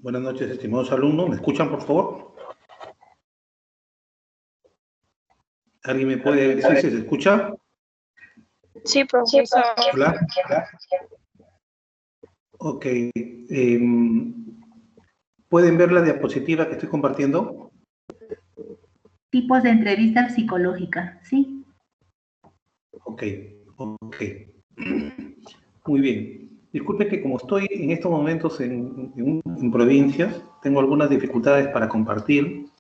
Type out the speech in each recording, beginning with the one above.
Buenas noches, estimados alumnos. ¿Me escuchan, por favor? ¿Alguien me puede decir si se escucha? Sí, profesor. Hola. Ok. ¿Pueden ver la diapositiva que estoy compartiendo? Tipos de entrevista psicológica, ¿sí? Ok. Muy bien. Disculpe que como estoy en estos momentos en provincias, tengo algunas dificultades para compartir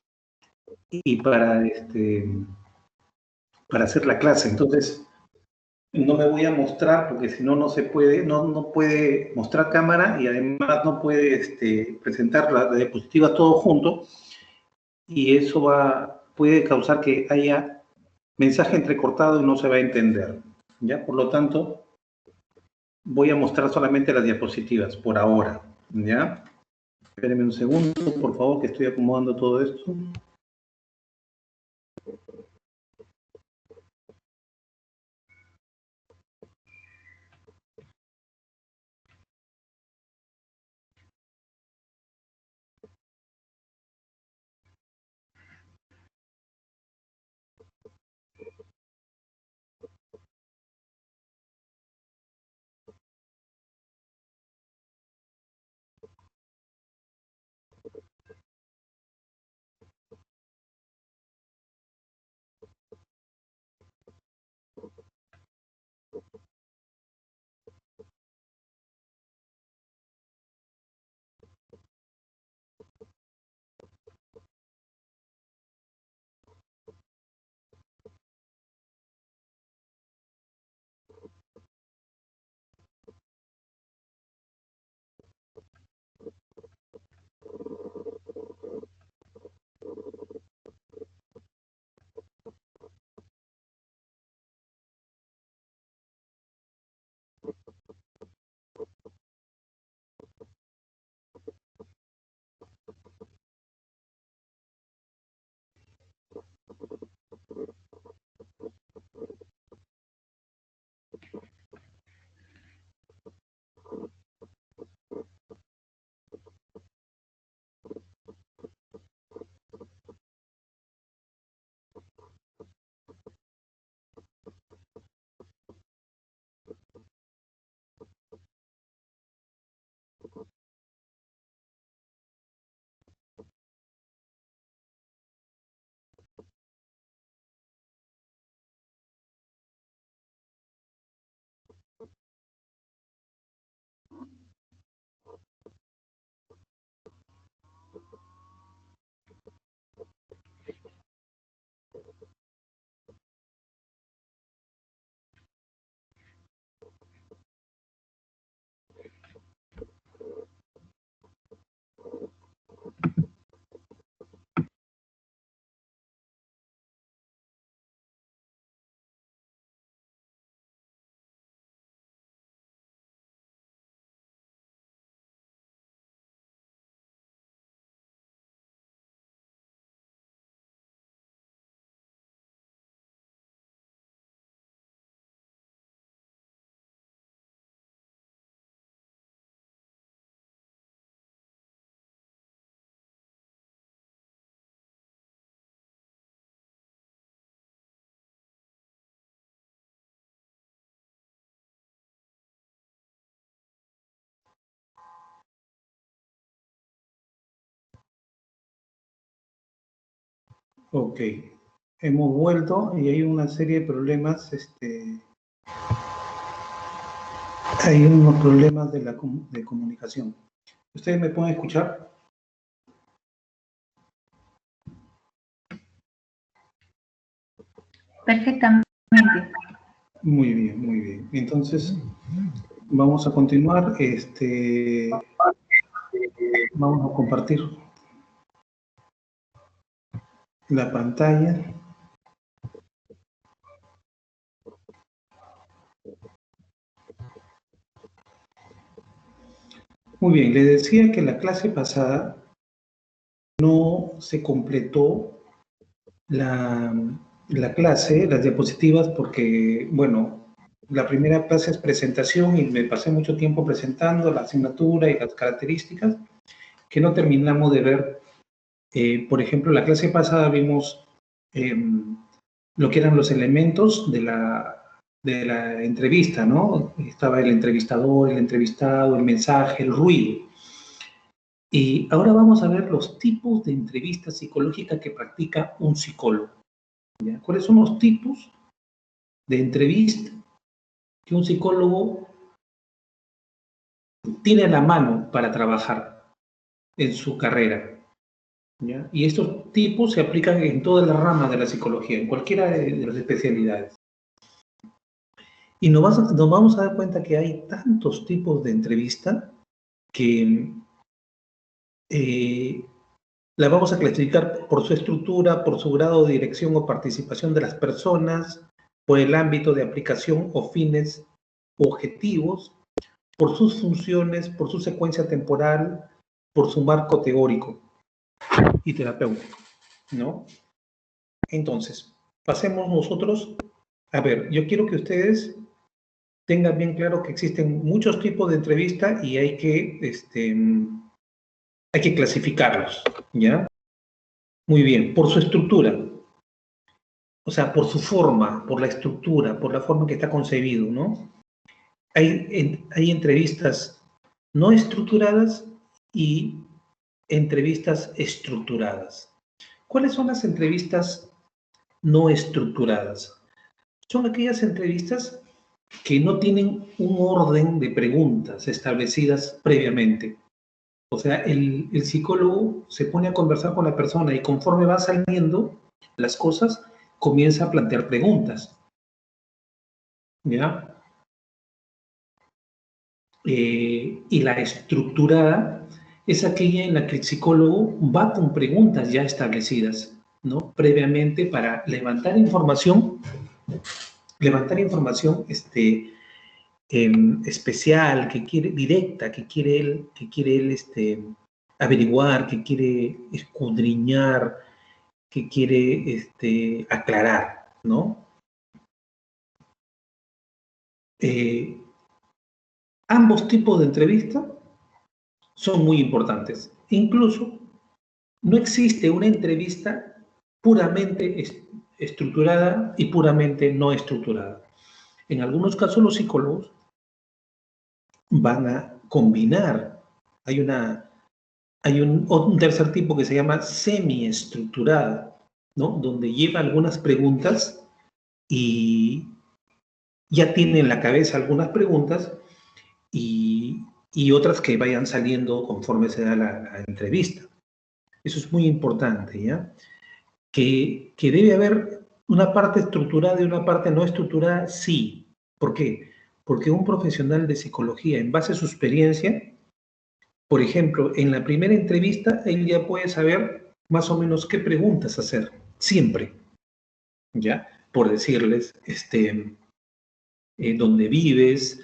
y para hacer la clase. Entonces, no me voy a mostrar porque si no, no se puede, no puede mostrar cámara y además no puede presentar la diapositiva todo junto y eso puede causar que haya mensaje entrecortado y no se va a entender. ¿Ya? Por lo tanto, voy a mostrar solamente las diapositivas por ahora. ¿Ya? Espérenme un segundo, por favor, que estoy acomodando todo esto. Ok, hemos vuelto y hay una serie de problemas, hay unos problemas de comunicación. ¿Ustedes me pueden escuchar? Perfectamente. Muy bien, muy bien. Entonces, vamos a continuar. Vamos a compartir la pantalla. Muy bien, les decía que la clase pasada no se completó la clase, las diapositivas, porque, bueno, la primera clase es presentación y me pasé mucho tiempo presentando la asignatura y las características. que no terminamos de ver. Por ejemplo, la clase pasada vimos lo que eran los elementos de la entrevista, ¿no? Estaba el entrevistador, el entrevistado, el mensaje, el ruido. Y ahora vamos a ver los tipos de entrevista psicológica que practica un psicólogo, ¿ya? ¿Cuáles son los tipos de entrevista que un psicólogo tiene a la mano para trabajar en su carrera, ¿ya? Y estos tipos se aplican en todas las ramas de la psicología, en cualquiera de las especialidades. Y nos vamos a dar cuenta que hay tantos tipos de entrevista que la vamos a clasificar por su estructura, por su grado de dirección o participación de las personas, por el ámbito de aplicación o fines u objetivos, por sus funciones, por su secuencia temporal, por su marco teórico y terapéutico, ¿no? Entonces, pasemos nosotros, a ver, yo quiero que ustedes tengan bien claro que existen muchos tipos de entrevista y hay que clasificarlos, ¿ya? Muy bien, por su estructura, o sea, por su forma, por la estructura, por la forma en que está concebido, ¿no? Hay entrevistas no estructuradas y entrevistas estructuradas. ¿Cuáles son las entrevistas no estructuradas? Son aquellas entrevistas que no tienen un orden de preguntas establecidas previamente. O sea, el psicólogo se pone a conversar con la persona y conforme va saliendo las cosas, comienza a plantear preguntas, ¿ya? Y la estructurada es aquella en la que el psicólogo va con preguntas ya establecidas, ¿no? Previamente para levantar información especial, que quiere, directa, que quiere él averiguar, que quiere escudriñar, que quiere aclarar, ¿no? Ambos tipos de entrevista son muy importantes. Incluso no existe una entrevista puramente estructurada y puramente no estructurada. En algunos casos los psicólogos van a combinar. Hay un tercer tipo que se llama semiestructurada, ¿no? Donde lleva algunas preguntas y ya tiene en la cabeza algunas preguntas y otras que vayan saliendo conforme se da la entrevista. Eso es muy importante, ¿ya? Que debe haber una parte estructurada y una parte no estructurada, sí. ¿Por qué? Porque un profesional de psicología, en base a su experiencia, por ejemplo, en la primera entrevista, él ya puede saber más o menos qué preguntas hacer, siempre, ¿ya? Por decirles, dónde vives,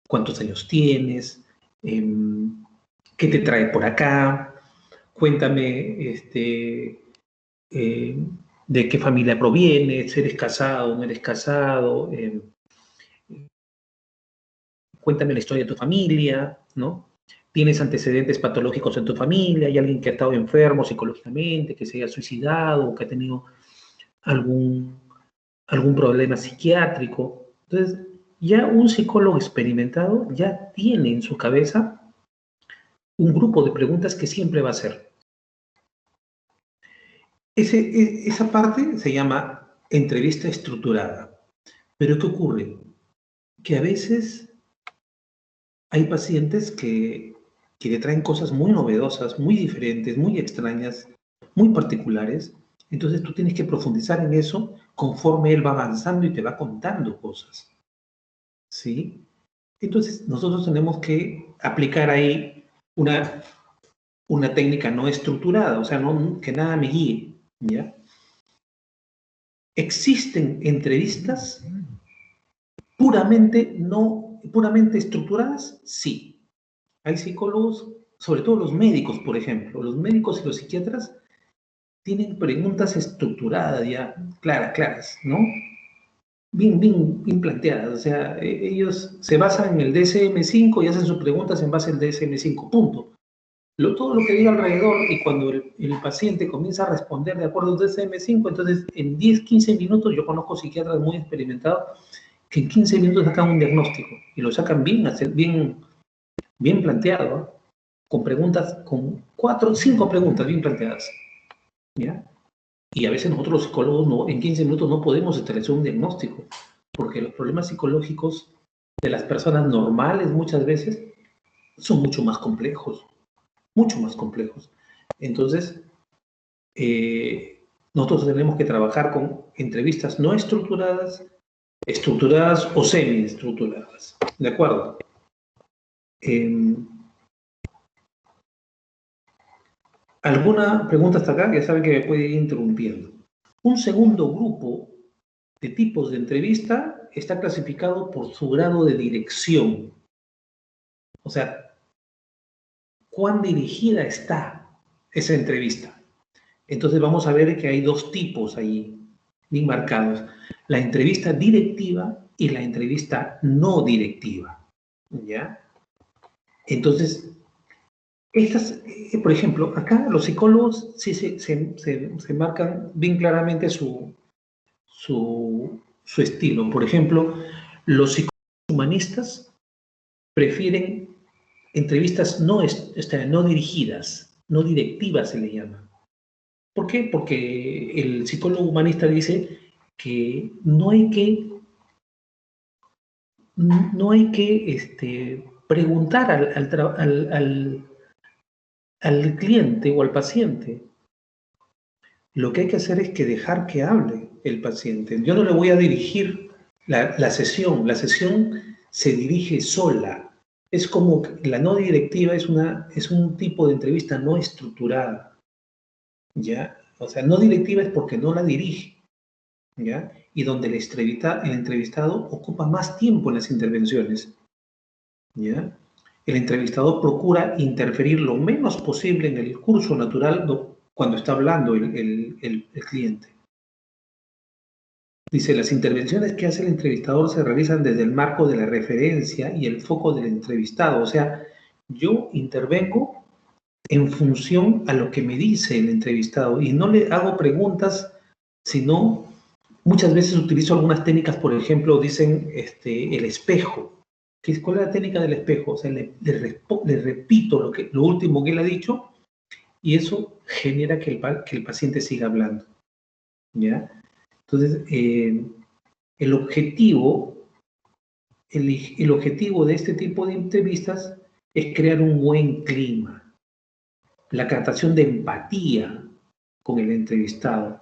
cuántos años tienes, qué te trae por acá, cuéntame, de qué familia provienes, eres casado, no eres casado, cuéntame la historia de tu familia, ¿no? ¿Tienes antecedentes patológicos en tu familia? ¿Hay alguien que ha estado enfermo psicológicamente, que se haya suicidado o que ha tenido algún problema psiquiátrico? Entonces, ya un psicólogo experimentado ya tiene en su cabeza un grupo de preguntas que siempre va a hacer. Esa parte se llama entrevista estructurada. Pero ¿qué ocurre? Que a veces hay pacientes que le traen cosas muy novedosas, muy diferentes, muy extrañas, muy particulares. Entonces tú tienes que profundizar en eso conforme él va avanzando y te va contando cosas, ¿sí? Entonces nosotros tenemos que aplicar ahí una técnica no estructurada, o sea, que nada me guíe, ¿ya? Existen entrevistas puramente estructuradas, sí. Hay psicólogos, sobre todo los médicos, por ejemplo, los médicos y los psiquiatras tienen preguntas estructuradas ya, claras, ¿no? Bien planteadas, o sea, ellos se basan en el DSM-5 y hacen sus preguntas en base al DSM-5, punto. todo lo que diga alrededor, y cuando el paciente comienza a responder de acuerdo al DSM-5, entonces en 10, 15 minutos, yo conozco psiquiatras muy experimentados que en 15 minutos sacan un diagnóstico y lo sacan bien planteado, ¿eh? Con preguntas, con 4 o 5 preguntas bien planteadas, ¿ya? Y a veces nosotros los psicólogos en 15 minutos no podemos establecer un diagnóstico, porque los problemas psicológicos de las personas normales muchas veces son mucho más complejos. Entonces, nosotros tenemos que trabajar con entrevistas no estructuradas, estructuradas o semi-estructuradas. ¿De acuerdo? ¿Alguna pregunta hasta acá? Ya saben que me puede ir interrumpiendo. Un segundo grupo de tipos de entrevista está clasificado por su grado de dirección. O sea, cuán dirigida está esa entrevista. Entonces vamos a ver que hay dos tipos ahí, bien marcados. La entrevista directiva y la entrevista no directiva. ¿Ya? Entonces, por ejemplo, acá los psicólogos sí se marcan bien claramente su estilo. Por ejemplo, los psicólogos humanistas prefieren entrevistas no dirigidas, no directivas se le llama. ¿Por qué? Porque el psicólogo humanista dice que no hay que preguntar al cliente o al paciente. Lo que hay que hacer es que dejar que hable el paciente. Yo no le voy a dirigir la sesión. La sesión se dirige sola. Es como la no directiva es un tipo de entrevista no estructurada, ¿ya? O sea, no directiva es porque no la dirige, ¿ya? Y donde el entrevistado ocupa más tiempo en las intervenciones, ¿ya? El entrevistador procura interferir lo menos posible en el curso natural cuando está hablando el cliente. Dice, las intervenciones que hace el entrevistador se realizan desde el marco de la referencia y el foco del entrevistado. O sea, yo intervengo en función a lo que me dice el entrevistado y no le hago preguntas, sino muchas veces utilizo algunas técnicas, por ejemplo, dicen el espejo. ¿Cuál es la técnica del espejo? O sea, le repito lo último que él ha dicho y eso genera que el paciente siga hablando, ¿ya? Entonces, el objetivo de este tipo de entrevistas es crear un buen clima, la captación de empatía con el entrevistado,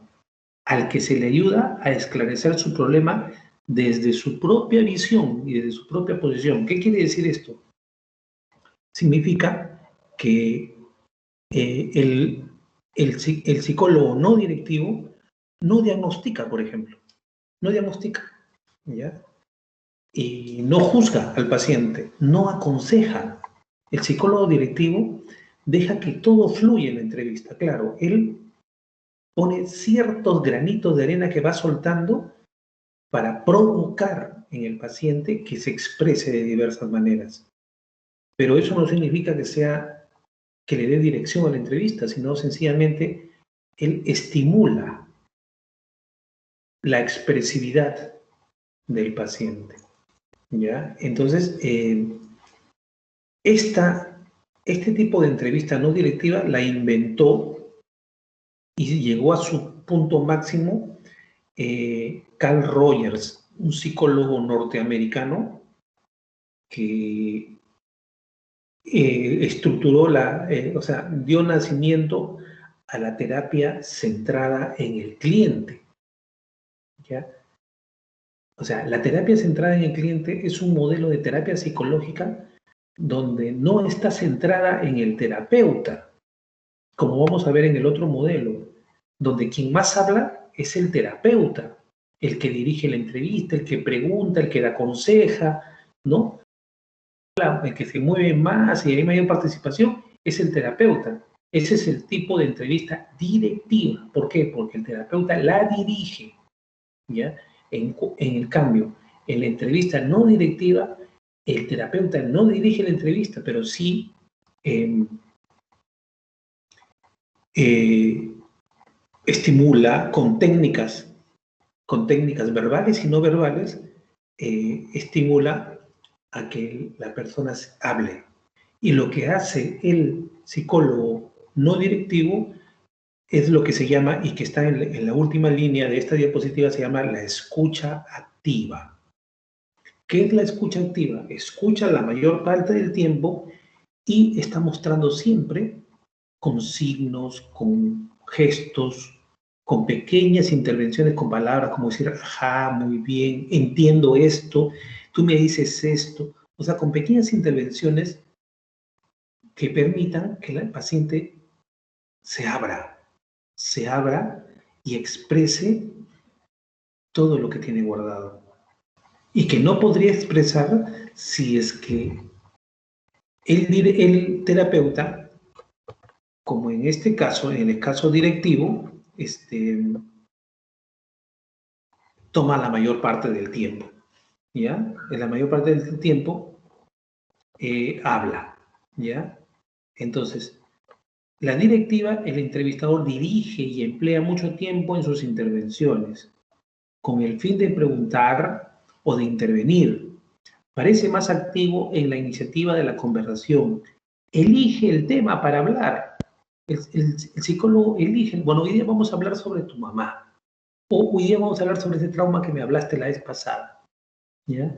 al que se le ayuda a esclarecer su problema desde su propia visión y desde su propia posición. ¿Qué quiere decir esto? Significa que el psicólogo no directivo no diagnostica, por ejemplo. No diagnostica, ¿ya? Y no juzga al paciente, no aconseja. El psicólogo directivo deja que todo fluya en la entrevista. Claro, él pone ciertos granitos de arena que va soltando para provocar en el paciente que se exprese de diversas maneras. Pero eso no significa que le dé dirección a la entrevista, sino sencillamente él estimula la expresividad del paciente, ¿ya? Entonces, este tipo de entrevista no directiva la inventó y llegó a su punto máximo Carl Rogers, un psicólogo norteamericano que estructuró o sea, dio nacimiento a la terapia centrada en el cliente, ¿ya? O sea, la terapia centrada en el cliente es un modelo de terapia psicológica donde no está centrada en el terapeuta, como vamos a ver en el otro modelo, donde quien más habla es el terapeuta, el que dirige la entrevista, el que pregunta, el que la aconseja, ¿no? El que se mueve más y hay mayor participación es el terapeuta. Ese es el tipo de entrevista directiva. ¿Por qué? Porque el terapeuta la dirige, ¿ya? En el cambio, en la entrevista no directiva, el terapeuta no dirige la entrevista, pero sí estimula con técnicas verbales y no verbales, estimula a que la persona hable. Y lo que hace el psicólogo no directivo es lo que se llama, y que está en la última línea de esta diapositiva, se llama la escucha activa. ¿Qué es la escucha activa? Escucha la mayor parte del tiempo y está mostrando siempre con signos, con gestos, con pequeñas intervenciones con palabras, como decir, ajá, muy bien, entiendo esto, tú me dices esto. O sea, con pequeñas intervenciones que permitan que el paciente se abra y exprese todo lo que tiene guardado. Y que no podría expresar si es que el terapeuta, como en este caso, en el caso directivo, toma la mayor parte del tiempo, ¿ya? En la mayor parte del tiempo habla, ¿ya? Entonces, la directiva, el entrevistador dirige y emplea mucho tiempo en sus intervenciones, con el fin de preguntar o de intervenir. Parece más activo en la iniciativa de la conversación. Elige el tema para hablar. El psicólogo elige, bueno, hoy día vamos a hablar sobre tu mamá. O hoy día vamos a hablar sobre ese trauma que me hablaste la vez pasada. ¿Ya?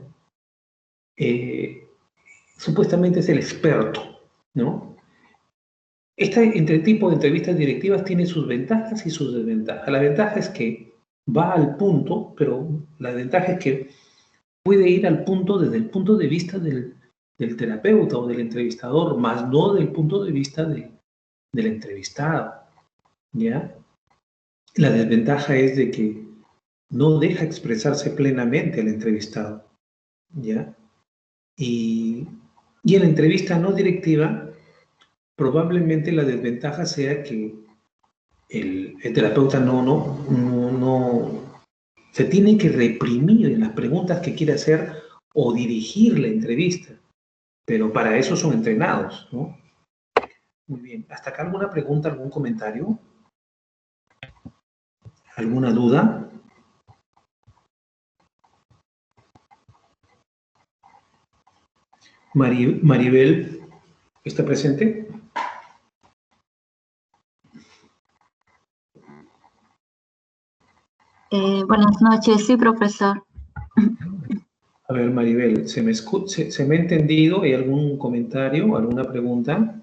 Supuestamente es el experto, ¿no? Este tipo de entrevistas directivas tiene sus ventajas y sus desventajas. La ventaja es que va al punto, pero la desventaja es que puede ir al punto desde el punto de vista del terapeuta o del entrevistador, más no del punto de vista del entrevistado, ¿ya? La desventaja es de que no deja expresarse plenamente al entrevistado, ¿ya? Y en la entrevista no directiva, probablemente la desventaja sea que el terapeuta no se tiene que reprimir en las preguntas que quiere hacer o dirigir la entrevista, pero para eso son entrenados, ¿no? Muy bien. ¿Hasta acá alguna pregunta, algún comentario? ¿Alguna duda? Maribel, ¿está presente? Buenas noches, sí, profesor. A ver, Maribel, ¿se me ha entendido? ¿Hay algún comentario, alguna pregunta?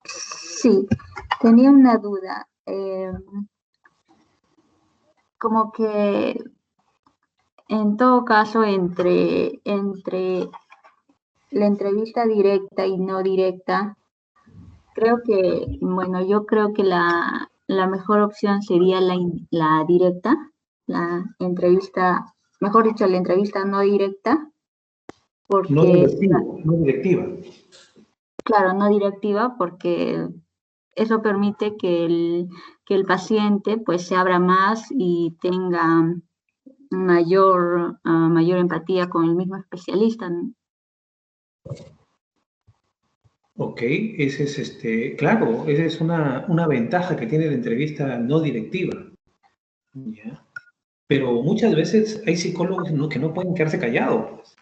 Sí, tenía una duda. Como que en todo caso, entre la entrevista directa y no directa, creo que, bueno, yo creo que la mejor opción sería la directa, la entrevista, mejor dicho, la entrevista no directa, porque... No directiva. Claro, no directiva, porque eso permite que el paciente pues se abra más y tenga mayor empatía con el mismo especialista, ¿no? Ok, ese es claro, esa es una ventaja que tiene la entrevista no directiva. ¿Ya? Pero muchas veces hay psicólogos que no pueden quedarse callados.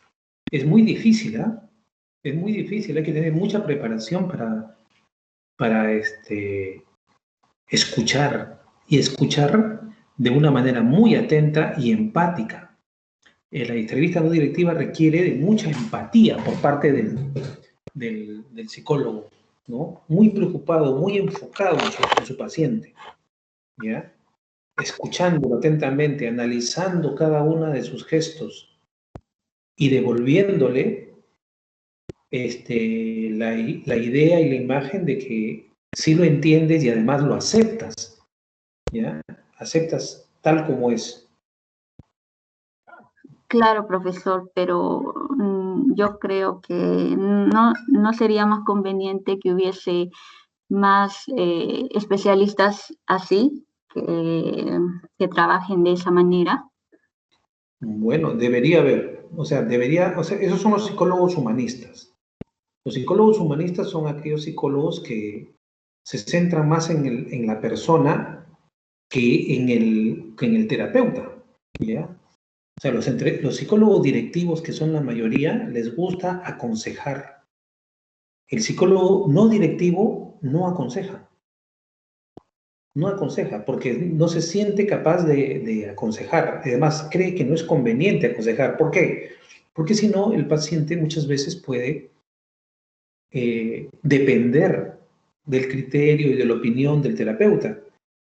Es muy difícil, ¿ah? Es muy difícil, hay que tener mucha preparación para escuchar y escuchar de una manera muy atenta y empática. La entrevista no directiva requiere de mucha empatía por parte del psicólogo, ¿no? Muy preocupado, muy enfocado en su paciente, ¿ya? Escuchándolo atentamente, analizando cada uno de sus gestos y devolviéndole la idea y la imagen de que sí lo entiendes y además lo aceptas, ¿ya? Aceptas tal como es. Claro, profesor, pero yo creo que no sería más conveniente que hubiese más especialistas así, que trabajen de esa manera. Bueno, debería haber, esos son los psicólogos humanistas, Los psicólogos humanistas son aquellos psicólogos que se centran más en la persona que en el terapeuta, ¿ya? O sea, los psicólogos directivos, que son la mayoría, les gusta aconsejar. El psicólogo no directivo no aconseja. No aconseja, porque no se siente capaz de aconsejar. Además, cree que no es conveniente aconsejar. ¿Por qué? Porque si no, el paciente muchas veces puede depender del criterio y de la opinión del terapeuta.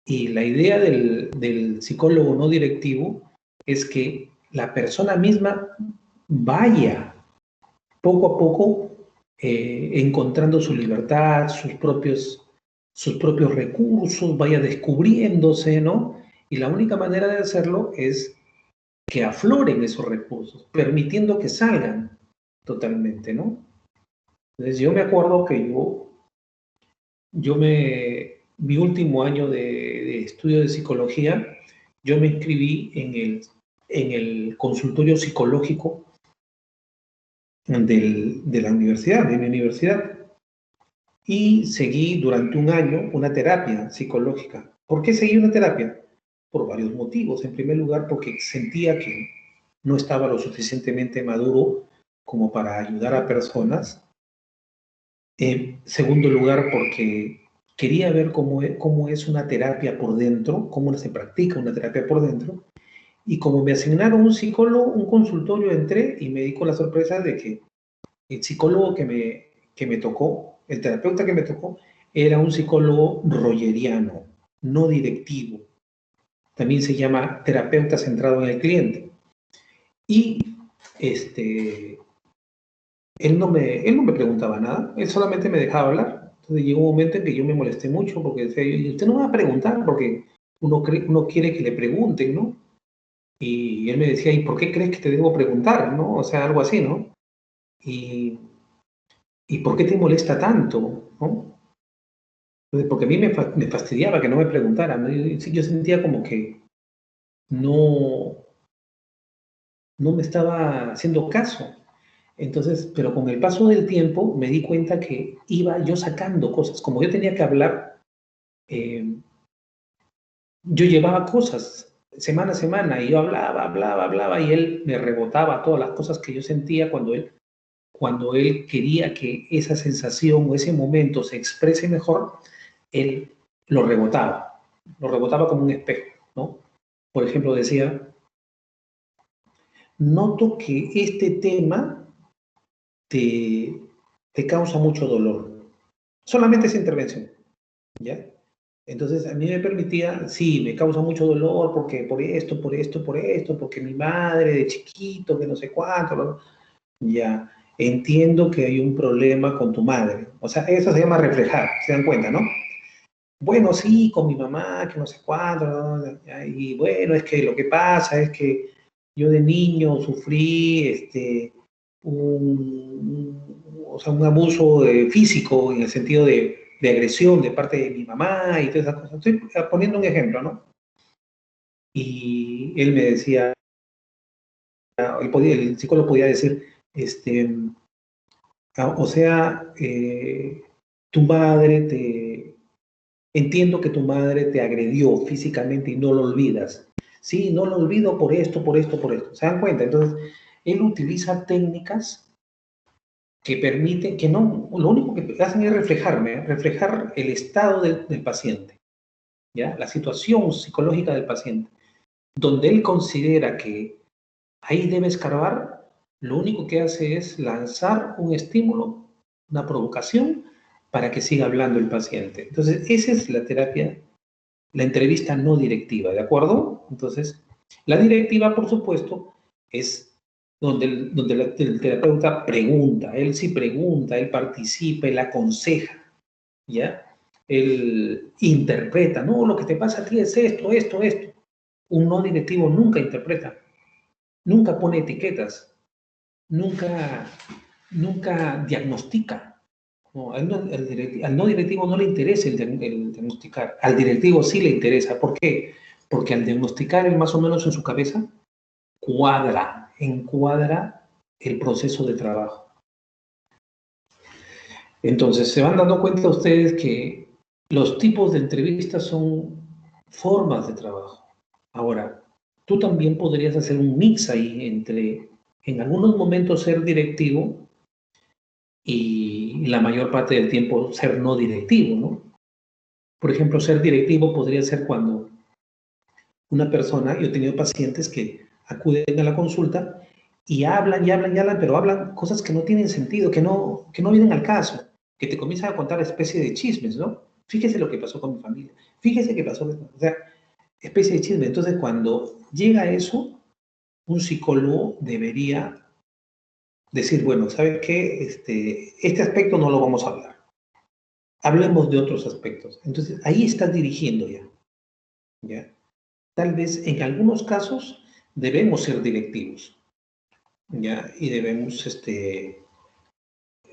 Y la idea del psicólogo no directivo es que la persona misma vaya poco a poco encontrando su libertad, sus propios recursos, vaya descubriéndose, ¿no? Y la única manera de hacerlo es que afloren esos recursos, permitiendo que salgan totalmente, ¿no? Entonces yo me acuerdo que mi último año de estudio de psicología, yo me inscribí en el consultorio psicológico de la universidad, de mi universidad, y seguí durante un año una terapia psicológica. ¿Por qué seguí una terapia? Por varios motivos. En primer lugar, porque sentía que no estaba lo suficientemente maduro como para ayudar a personas. En segundo lugar, porque quería ver cómo es una terapia por dentro, cómo se practica una terapia por dentro. Y como me asignaron un psicólogo, un consultorio, entré y me di con la sorpresa de que el psicólogo que me tocó, el terapeuta que me tocó, era un psicólogo rogeriano, no directivo. También se llama terapeuta centrado en el cliente. Y él no me preguntaba nada, él solamente me dejaba hablar. Entonces llegó un momento en que yo me molesté mucho porque decía, y usted no me va a preguntar porque uno quiere que le pregunten, ¿no? Y él me decía, ¿y por qué crees que te debo preguntar, no? O sea, algo así, ¿no? ¿Y por qué te molesta tanto, no? Entonces, porque a mí me fastidiaba que no me preguntaran, ¿no? Yo sentía como que no me estaba haciendo caso. Entonces, pero con el paso del tiempo me di cuenta que iba yo sacando cosas. Como yo tenía que hablar, yo llevaba cosas semana a semana y yo hablaba y él me rebotaba todas las cosas que yo sentía cuando él quería que esa sensación o ese momento se exprese mejor, él lo rebotaba como un espejo, ¿no? Por ejemplo, decía, noto que este tema te causa mucho dolor. Solamente esa intervención, ¿ya? Entonces, a mí me permitía, sí, me causa mucho dolor porque por esto, porque mi madre de chiquito, que no sé cuánto, ya, entiendo que hay un problema con tu madre. O sea, eso se llama reflejar, ¿se dan cuenta, no? Bueno, sí, con mi mamá, que no sé cuánto, ¿no? Y bueno, es que lo que pasa es que yo de niño sufrí o sea, un abuso físico en el sentido de agresión de parte de mi mamá y todas esas cosas. Estoy poniendo un ejemplo, ¿no? Y él me decía, el psicólogo podía decir, o sea, tu madre entiendo que tu madre te agredió físicamente y no lo olvidas. Sí, no lo olvido por esto. ¿Se dan cuenta? Entonces, él utiliza técnicas que permiten, que no, lo único que hacen es reflejar el estado del paciente, ¿ya? La situación psicológica del paciente, donde él considera que ahí debe escarbar, lo único que hace es lanzar un estímulo, una provocación, para que siga hablando el paciente. Entonces, esa es la terapia, la entrevista no directiva, ¿de acuerdo? Entonces, la directiva, por supuesto, es donde el terapeuta pregunta, él sí pregunta, él participa, él aconseja, ¿ya? Él interpreta, no, lo que te pasa a ti es esto. Un no directivo nunca interpreta, nunca pone etiquetas, nunca diagnostica. No, al no directivo no le interesa el diagnosticar, al directivo sí le interesa. ¿Por qué? Porque al diagnosticar él más o menos en su cabeza encuadra el proceso de trabajo. Entonces, se van dando cuenta ustedes que los tipos de entrevistas son formas de trabajo. Ahora, tú también podrías hacer un mix ahí entre, en algunos momentos, ser directivo y la mayor parte del tiempo ser no directivo, ¿no? Por ejemplo, ser directivo podría ser cuando una persona, yo he tenido pacientes que acuden a la consulta y hablan y hablan y hablan, pero hablan cosas que no tienen sentido, que no vienen al caso, que te comienzan a contar especie de chismes, ¿no? Fíjese lo que pasó con mi familia, fíjese qué pasó, o sea, especie de chisme. Entonces, cuando llega a eso, un psicólogo debería decir, bueno, ¿sabe qué? Este aspecto no lo vamos a hablar. Hablemos de otros aspectos. Entonces, ahí estás dirigiendo ya, ¿ya? Tal vez en algunos casos debemos ser directivos, ¿ya? Y debemos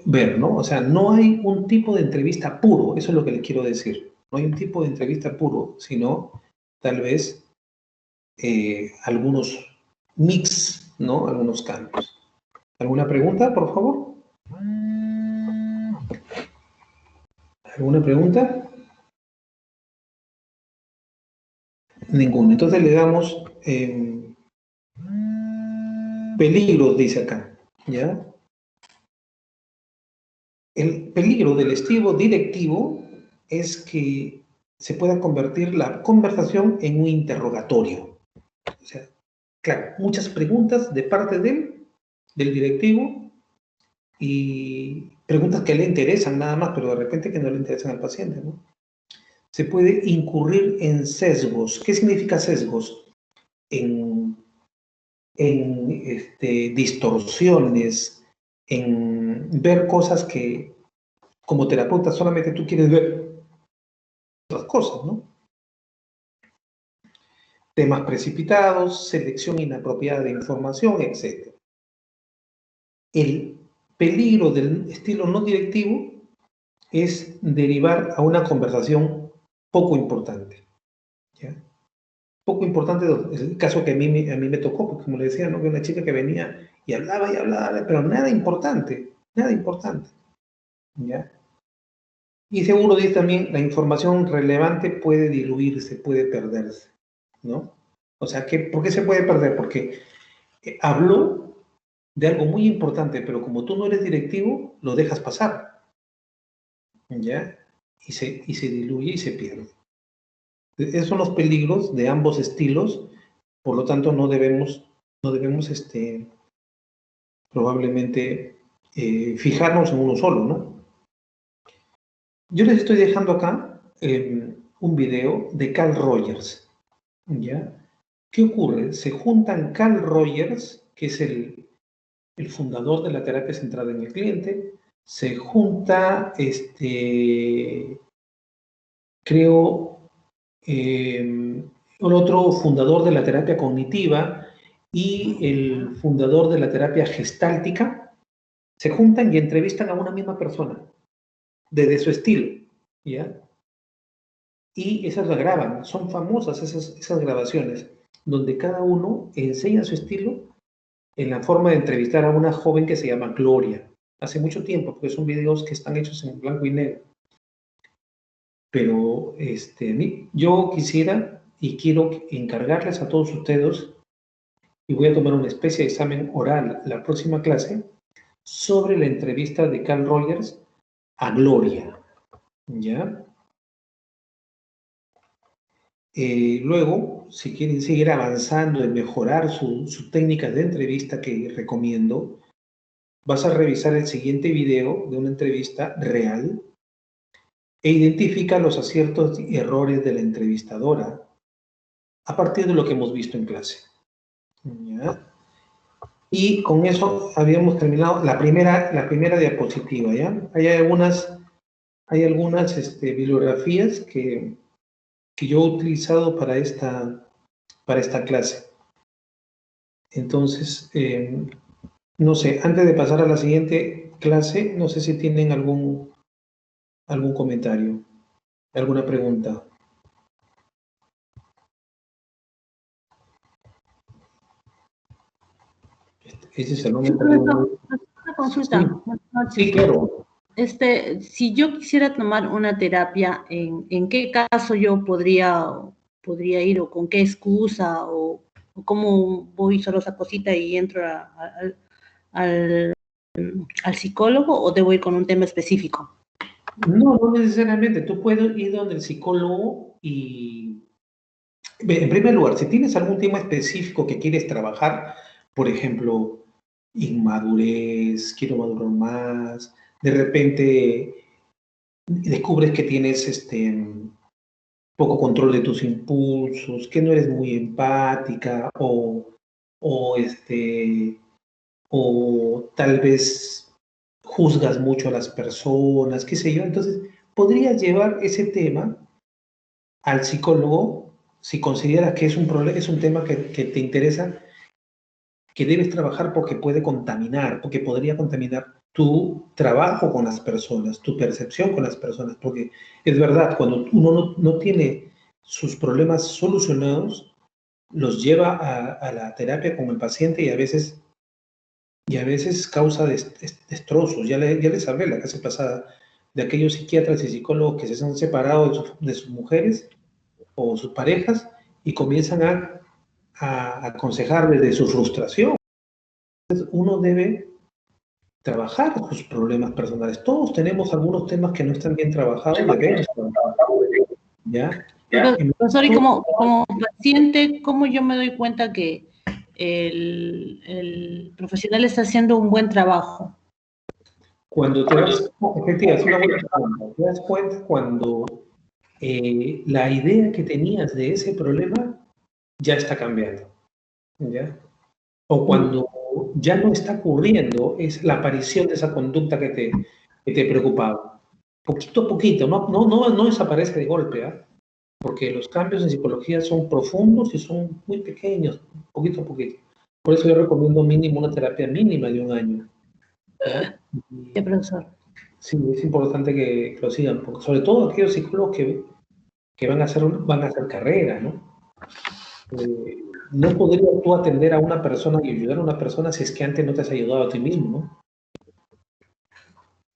ver, ¿no? O sea, no hay un tipo de entrevista puro, eso es lo que les quiero decir. No hay un tipo de entrevista puro, sino tal vez algunos mix, ¿no? Algunos cambios. ¿Alguna pregunta, por favor? ¿Alguna pregunta? Ninguna. Entonces le damos peligros, dice acá, ¿ya? El peligro del estilo directivo es que se pueda convertir la conversación en un interrogatorio. O sea, claro, muchas preguntas de parte del directivo y preguntas que le interesan nada más, pero de repente que no le interesan al paciente, ¿no? Se puede incurrir en sesgos. ¿Qué significa sesgos? En distorsiones, en ver cosas que como terapeuta solamente tú quieres ver otras cosas, ¿no? Temas precipitados, selección inapropiada de información, etc. El peligro del estilo no directivo es derivar a una conversación poco importante, ¿ya? Poco importante, el caso que a mí me tocó, porque como le decía, ¿no? Que una chica que venía y hablaba, pero nada importante, ¿ya? Y seguro dice también, la información relevante puede diluirse, puede perderse, ¿no? O sea, ¿por qué se puede perder? Porque habló de algo muy importante, pero como tú no eres directivo, lo dejas pasar, ¿ya? Y se diluye y se pierde. Esos son los peligros de ambos estilos, por lo tanto no debemos probablemente fijarnos en uno solo, ¿no? Yo les estoy dejando acá un video de Carl Rogers, ¿ya? ¿Qué ocurre? Se juntan Carl Rogers, que es el fundador de la terapia centrada en el cliente, se junta, creo, el otro fundador de la terapia cognitiva y el fundador de la terapia gestáltica, se juntan y entrevistan a una misma persona, desde su estilo, ¿ya? Y esas la graban, son famosas esas grabaciones, donde cada uno enseña su estilo en la forma de entrevistar a una joven que se llama Gloria. Hace mucho tiempo, porque son videos que están hechos en blanco y negro. Pero yo quisiera y quiero encargarles a todos ustedes, y voy a tomar una especie de examen oral la próxima clase, sobre la entrevista de Carl Rogers a Gloria, ¿ya? Luego, si quieren seguir avanzando en mejorar su técnica de entrevista que recomiendo, vas a revisar el siguiente video de una entrevista real e identifica los aciertos y errores de la entrevistadora a partir de lo que hemos visto en clase, ¿ya? Y con eso habíamos terminado la primera diapositiva, ¿ya? Hay algunas bibliografías que yo he utilizado para esta clase. Entonces, no sé, antes de pasar a la siguiente clase, no sé si tienen algún comentario, alguna pregunta. Ese es el nombre. Una consulta. Sí, claro. Si yo quisiera tomar una terapia, ¿en qué caso yo podría ir o con qué excusa o cómo voy solo esa cosita y entro al, al psicólogo o debo ir con un tema específico? No, no necesariamente. Tú puedes ir donde el psicólogo y, en primer lugar, si tienes algún tema específico que quieres trabajar, por ejemplo, inmadurez, quiero madurar más, de repente descubres que tienes poco control de tus impulsos, que no eres muy empática o, o tal vez juzgas mucho a las personas, qué sé yo. Entonces, podrías llevar ese tema al psicólogo si consideras que es un problema, es un tema que te interesa, que debes trabajar porque puede contaminar, porque podría contaminar tu trabajo con las personas, tu percepción con las personas, porque es verdad, cuando uno no tiene sus problemas solucionados, los lleva a la terapia con el paciente y a veces causa destrozos. Ya les hablé la clase pasada de aquellos psiquiatras y psicólogos que se han separado de sus mujeres o sus parejas y comienzan a aconsejar desde su frustración. Entonces, uno debe trabajar sus problemas personales. Todos tenemos algunos temas que no están bien trabajados, debemos trabajar, ¿ya? Profesor, y como paciente, ¿cómo yo me doy cuenta que el profesional está haciendo un buen trabajo? Cuando te das, efectivamente, es una buena pregunta. Te das cuenta cuando la idea que tenías de ese problema ya está cambiando, ¿ya? O cuando ya no está ocurriendo es la aparición de esa conducta que te preocupaba. Poquito a poquito, no desaparece de golpe, ¿eh? Porque los cambios en psicología son profundos y son muy pequeños, poquito a poquito. Por eso yo recomiendo mínimo una terapia mínima de 1 año, ¿ya? Sí, profesor. Sí, es importante que lo sigan, porque sobre todo aquellos psicólogos que van a hacer carrera, ¿no? No podrías tú atender a una persona y ayudar a una persona si es que antes no te has ayudado a ti mismo,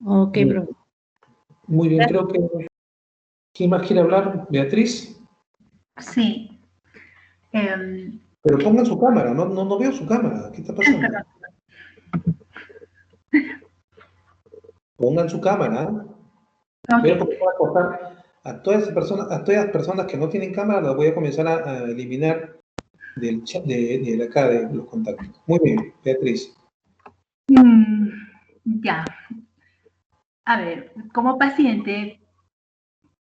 ¿no? Ok, profesor. Muy bien, creo que... ¿Quién más quiere hablar? ¿Beatriz? Sí. Pero pongan su cámara, no veo su cámara. ¿Qué está pasando? Pongan su cámara. Voy a comenzar a cortar a todas las personas que no tienen cámara, las voy a comenzar a eliminar del chat, de acá, de los contactos. Muy bien, Beatriz. Ya. A ver, como paciente,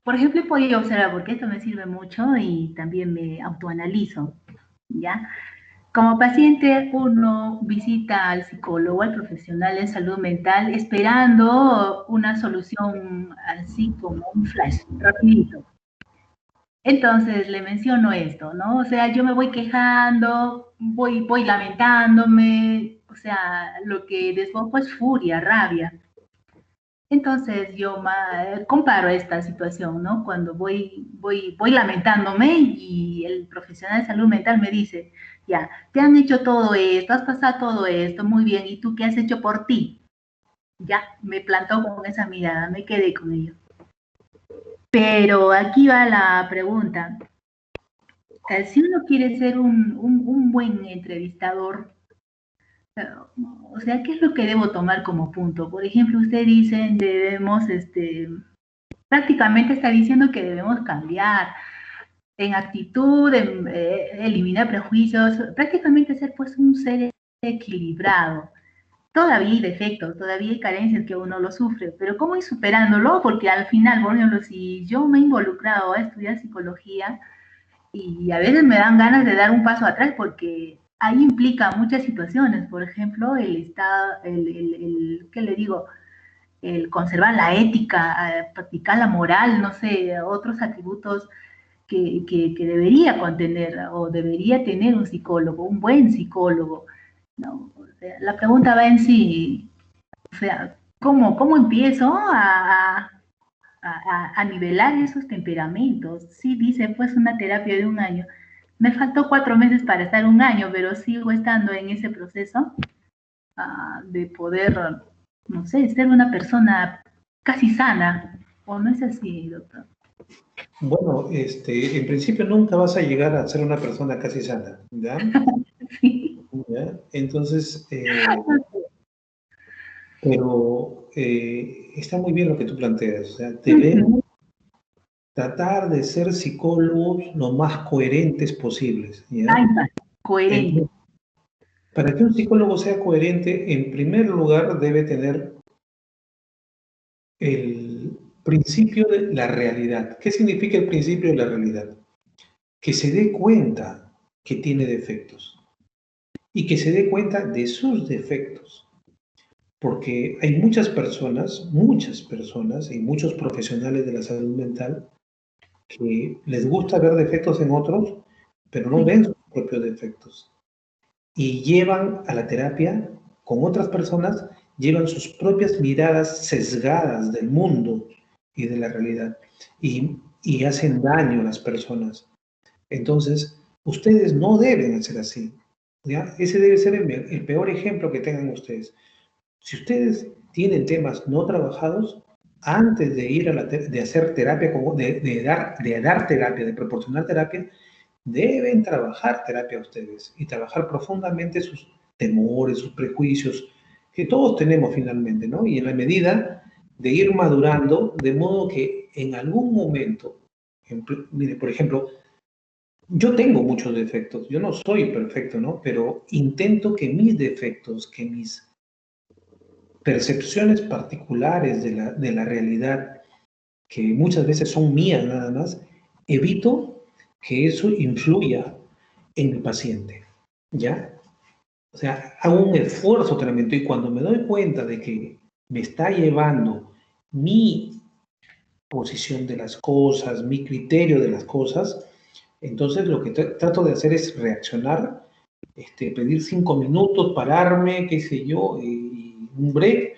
por ejemplo, he podido observar, porque esto me sirve mucho y también me autoanalizo, ¿ya? Como paciente, uno visita al psicólogo, al profesional en salud mental, esperando una solución así como un flash, rapidito. Entonces, le menciono esto, ¿no? O sea, yo me voy quejando, voy lamentándome, o sea, lo que desboco es furia, rabia. Entonces, yo comparo esta situación, ¿no? Cuando voy lamentándome y el profesional de salud mental me dice, ya, te han hecho todo esto, has pasado todo esto, muy bien, ¿y tú qué has hecho por ti? Ya, me plantó con esa mirada, me quedé con ello. Pero aquí va la pregunta. Si uno quiere ser un buen entrevistador, o sea, ¿qué es lo que debo tomar como punto? Por ejemplo, usted dice, debemos, prácticamente está diciendo que debemos cambiar en actitud, eliminar prejuicios, prácticamente ser pues un ser equilibrado. Todavía hay defectos, todavía hay carencias que uno lo sufre, pero ¿cómo ir superándolo? Porque al final, por ejemplo, si yo me he involucrado a estudiar psicología y a veces me dan ganas de dar un paso atrás porque ahí implica muchas situaciones, por ejemplo, el estado, ¿qué le digo? El conservar la ética, practicar la moral, no sé, otros atributos que debería contener o debería tener un psicólogo, un buen psicólogo, ¿no? O sea, la pregunta va en sí, o sea, ¿cómo empiezo a nivelar esos temperamentos? Sí, dice, pues una terapia de 1 año. Me faltó 4 meses para estar 1 año, pero sigo estando en ese proceso de poder, no sé, ser una persona casi sana, ¿o no es así, doctor? Bueno, en principio nunca vas a llegar a ser una persona casi sana, ¿ya? Sí. ¿Ya? Entonces, pero está muy bien lo que tú planteas. O sea, debemos tratar de ser psicólogos lo más coherentes posibles, ¿ya? Ay, coherente. Entonces, para que un psicólogo sea coherente, en primer lugar debe tener el principio de la realidad. ¿Qué significa el principio de la realidad? Que se dé cuenta que tiene defectos y que se dé cuenta de sus defectos. Porque hay muchas personas y muchos profesionales de la salud mental que les gusta ver defectos en otros, pero no ven sus propios defectos. Y llevan a la terapia con otras personas, llevan sus propias miradas sesgadas del mundo y de la realidad y hacen daño a las personas. Entonces, ustedes no deben hacer así, ¿ya? Ese debe ser el peor ejemplo que tengan ustedes. Si ustedes tienen temas no trabajados, antes de ir de hacer terapia, de dar terapia, de proporcionar terapia, deben trabajar terapia ustedes y trabajar profundamente sus temores, sus prejuicios, que todos tenemos finalmente, ¿no? Y en la medida de ir madurando, de modo que en algún momento, mire, por ejemplo, yo tengo muchos defectos, yo no soy perfecto, ¿no? Pero intento que mis defectos, que mis percepciones particulares de la realidad, que muchas veces son mías nada más, evito que eso influya en el paciente, ¿ya? O sea, hago un esfuerzo tremendo y cuando me doy cuenta de que me está llevando mi posición de las cosas, mi criterio de las cosas, entonces lo que trato de hacer es reaccionar, pedir 5 minutos, pararme, qué sé yo, y un break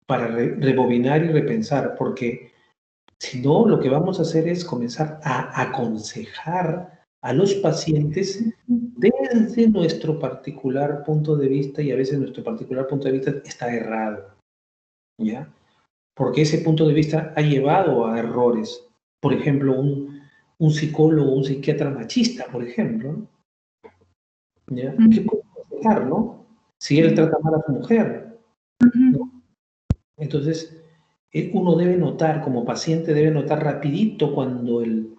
para rebobinar y repensar, porque si no, lo que vamos a hacer es comenzar a aconsejar a los pacientes desde nuestro particular punto de vista, y a veces nuestro particular punto de vista está errado, ¿ya? Porque ese punto de vista ha llevado a errores. Por ejemplo, un psicólogo, un psiquiatra machista, por ejemplo, ¿ya? ¿Qué puede aconsejar, no? Si él trata mal a su mujer, ¿no? Entonces, uno debe notar, como paciente, debe notar rapidito cuando el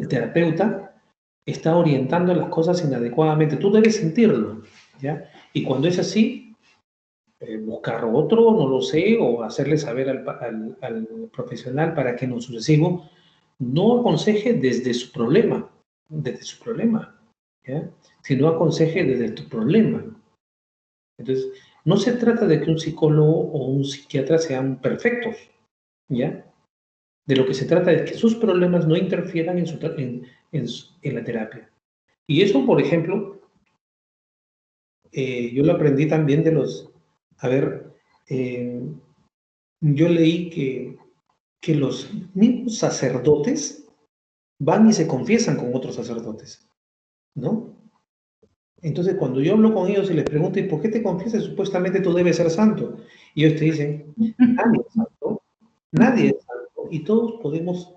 terapeuta está orientando las cosas inadecuadamente. Tú debes sentirlo, ¿ya? Y cuando es así, buscar otro, no lo sé, o hacerle saber al profesional para que en lo sucesivo no aconseje desde su problema, ¿ya? Sino aconseje desde tu problema. Entonces, no se trata de que un psicólogo o un psiquiatra sean perfectos, ¿ya? De lo que se trata es que sus problemas no interfieran en la terapia. Y eso, por ejemplo, yo lo aprendí también de los... A ver, yo leí que los mismos sacerdotes van y se confiesan con otros sacerdotes, ¿no? Entonces, cuando yo hablo con ellos y les pregunto, ¿y por qué te confiesas? Supuestamente tú debes ser santo. Y ellos te dicen, nadie es santo, nadie es santo, y todos podemos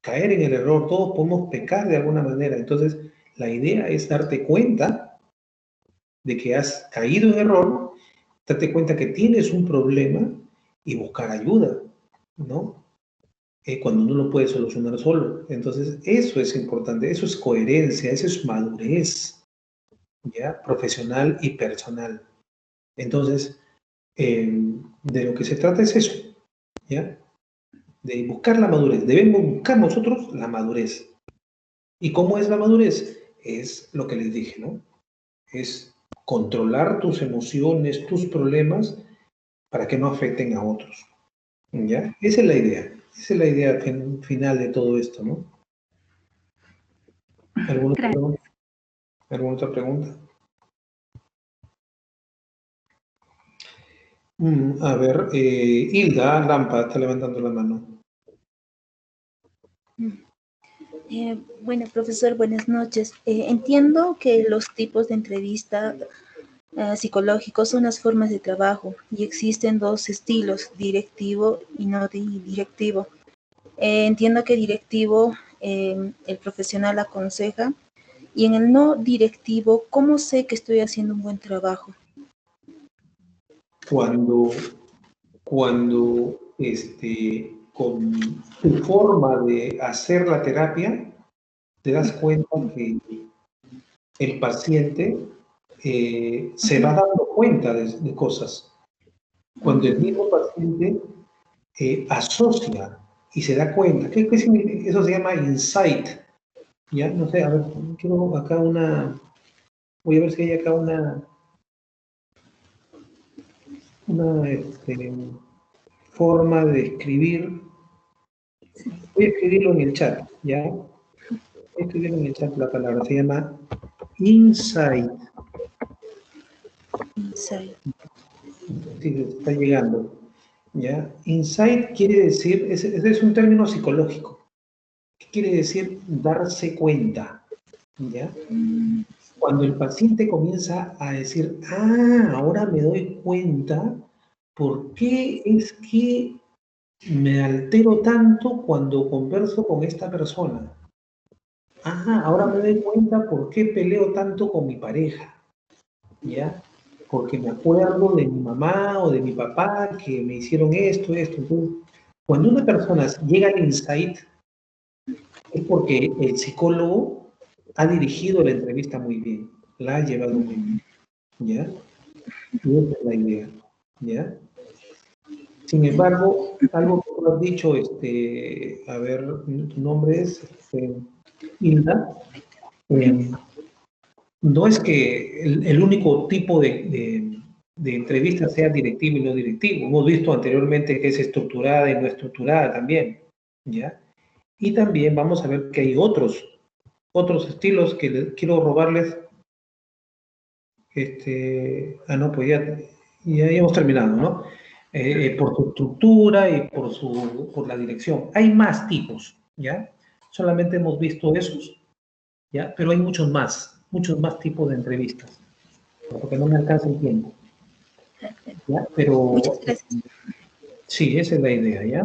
caer en el error, todos podemos pecar de alguna manera. Entonces, la idea es darte cuenta de que has caído en error, darte cuenta que tienes un problema y buscar ayuda, ¿no? Cuando uno lo puede solucionar solo. Entonces, eso es importante, eso es coherencia, eso es madurez, ¿ya? Profesional y personal. Entonces, de lo que se trata es eso, ¿ya? De buscar la madurez. Debemos buscar nosotros la madurez. ¿Y cómo es la madurez? Es lo que les dije, ¿no? Es controlar tus emociones, tus problemas, para que no afecten a otros, ¿ya? Esa es la idea. Esa es la idea final de todo esto, ¿no? ¿Alguna otra pregunta? ¿Alguna otra pregunta? A ver, Hilda Lampa está levantando la mano. Bueno, profesor, buenas noches. Entiendo que los tipos de entrevista psicológicos son las formas de trabajo y existen dos estilos, directivo y no directivo. Entiendo que directivo el profesional aconseja y en el no directivo, ¿cómo sé que estoy haciendo un buen trabajo? Cuando con tu forma de hacer la terapia, te das cuenta que el paciente se va dando cuenta de cosas. Cuando el mismo paciente asocia y se da cuenta, ¿qué significa? Eso se llama insight. Ya, no sé, a ver, quiero acá voy a ver si hay acá una forma de escribir. Voy a escribirlo en el chat, ¿ya? Voy a escribirlo en el chat la palabra, se llama insight. Insight. Sí, está llegando. ¿Ya? Insight quiere decir, ese es un término psicológico. ¿Qué quiere decir? Darse cuenta. ¿Ya? Cuando el paciente comienza a decir, ahora me doy cuenta por qué es que me altero tanto cuando converso con esta persona. Ahora me doy cuenta por qué peleo tanto con mi pareja. ¿Ya? Porque me acuerdo de mi mamá o de mi papá que me hicieron esto. Entonces, cuando una persona llega al insight, es porque el psicólogo ha dirigido la entrevista muy bien, la ha llevado muy bien, ¿ya? Y esa es la idea, ¿ya? Sin embargo, algo que tú has dicho, a ver, tu nombre es Hilda, no es que el único tipo de entrevista sea directivo y no directivo. Hemos visto anteriormente que es estructurada y no estructurada también, ¿ya? Y también vamos a ver que hay otros estilos que quiero robarles. No, pues ya hemos terminado, ¿no? Por su estructura y por la dirección. Hay más tipos, ¿ya? Solamente hemos visto esos, ¿ya? Pero hay muchos más tipos de entrevistas, porque no me alcanza el tiempo, ¿ya? Pero Muchas gracias. sí, esa es la idea, ¿ya?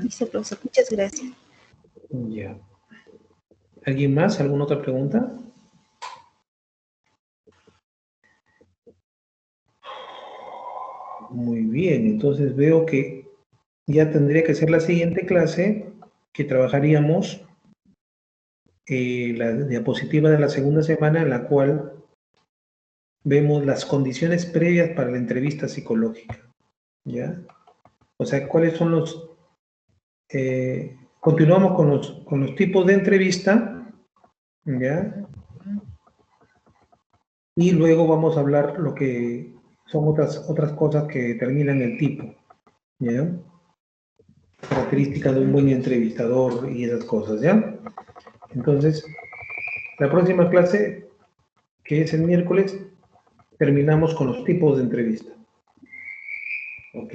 Dice el profesor, muchas gracias. Ya. ¿Alguien más? ¿Alguna otra pregunta? Muy bien, entonces veo que ya tendría que ser la siguiente clase que trabajaríamos la diapositiva de la segunda semana en la cual vemos las condiciones previas para la entrevista psicológica, ¿ya? O sea, ¿cuáles son los... continuamos con los tipos de entrevista, ¿ya? Y luego vamos a hablar lo que son otras cosas que determinan el tipo, ¿ya? Características de un buen entrevistador y esas cosas, ¿ya? Entonces, la próxima clase, que es el miércoles, terminamos con los tipos de entrevista. ¿Ok?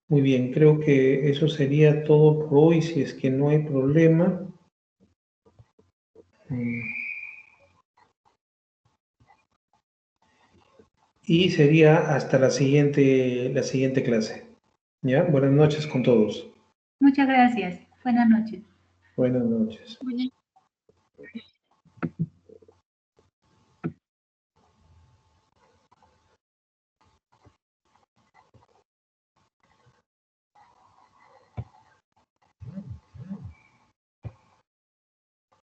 Muy bien, creo que eso sería todo por hoy, si es que no hay problema. Y sería hasta la siguiente clase. ¿Ya? Buenas noches con todos. Muchas gracias. Buenas noches. Buenas noches.